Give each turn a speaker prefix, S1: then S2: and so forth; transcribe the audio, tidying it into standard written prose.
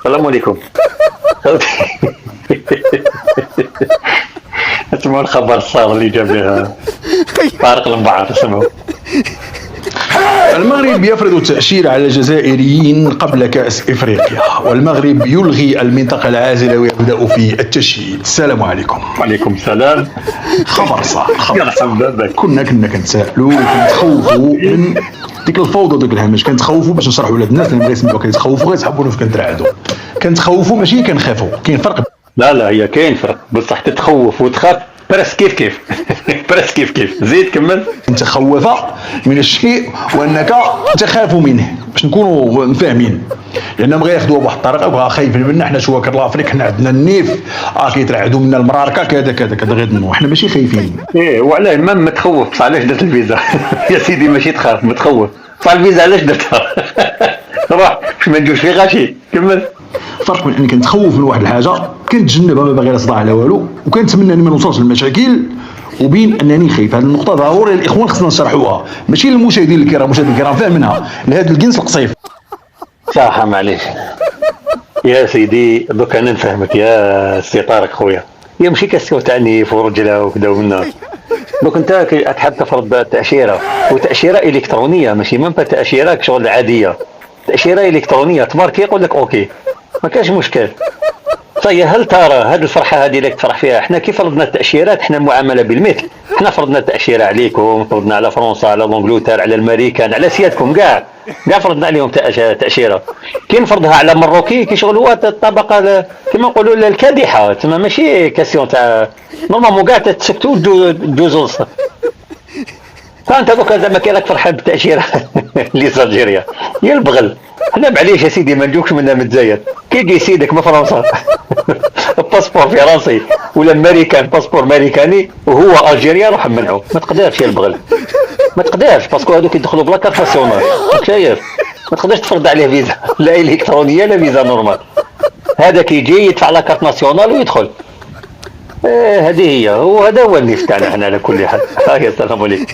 S1: السلام عليكم. اسمعوا الخبر الصار اللي جاب لها طارق المبعث. اسمعوا.
S2: المغرب يفرض التأشيرة على الجزائريين قبل كأس إفريقيا، والمغرب يلغي المنطقة العازلة ويبدأ في التشييد. السلام عليكم.
S1: وعليكم السلام.
S2: خبر صح.
S1: يرحم بابك.
S2: كنا كنتسائلوا وكنتخوفوا من ديك الفوضى وديك الهمج، كنتخوفوا باش نشرحوا للناس اللي بغا كيتخوفوا غيتحبونا في كنترعدوا. كنتخوفوا ماشي كنخافوا، كاين فرق.
S1: لا هي كاين فرق، بصح تتخوف وتخاف برس كيف برس كيف. زيد كمل.
S2: تخوف من الشيء وانك تخاف منه، باش نكونوا فاهمين، لان بغا ياخذوها بواحد الطريقه، بغا خايفين منا حنا شواكر لافريك، حنا عندنا النيف كيترعدوا منا المراركه كذا غير منو، حنا ماشي خايفين.
S1: وعلاه ما متخوف، بصح علاش درت الفيزا؟ يا سيدي ماشي تخاف، متخوف، بصح الفيزا علاش درتها؟ روح باش ما ندوش في غاشي. كمل.
S2: فرق بين اني كنتخوف من واحد الحاجه كنتجنبها، ما باغي لا صداع لا والو، وكنتمنى اني ما نوصلش للمشاكل، وبين انني خايف. هذه النقطه ضروري الاخوان خصنا نشرحوها، ماشي للمشاهدين الكرام، المشاهدين الكرام فاهمينها لهذا الجنس القصيف.
S1: صح معليش يا سيدي، دوك انا نفهمك يا سي طارق خويا، هي ماشي كاستيون تاع نيف ورجله وكذا ومنا. دوك انت تحب تفرض تاشيره، وتاشيره الكترونيه، ماشي ميم تاشيره شغل عاديه، تاشيره الكترونيه تماركي يقول لك اوكي، ما كاش مشكل. طيب هل ترى هذه الفرحه هذه اللي تفرح فيها؟ احنا كيف فرضنا التاشيرات، احنا المعامله بالمثل، احنا فرضنا التاشيره عليكم، فرضنا على فرنسا، على الانجلترا، على الامريكان، على سيادكم كاع فرضنا عليهم تاشيره. كي نفرضها على مروكي كي شغل هو الطبقه كما نقولوا الكادحه، تما ماشي كاسيون تاع نورمالمون كاع تسكتوا دوزوا. فانت دوكا زعما كي راك فرحان بالتاشيره ليزالجيريا يا البغل، حنا معليش يا سيدي ما ندوكش منا من الجزائر، كي يجي سيدك من فرنسا باسبور فرنسي ولا امريكان باسبور امريكاني وهو الجيريا روح منعو، ما تقدرش يا البغل، ما تقدرش، باسكو هذوك يدخلوا بلا كارت ناسيونال، شايف؟ ما تقدرش تفرض عليه فيزا لا الكترونيه لا فيزا نورمال، هذا كيجي يدفع لا كارت ناسيونال ويدخل. هذه هي، وهذا هو النيف تاعنا حنا على كل حال. يا السلام عليكم.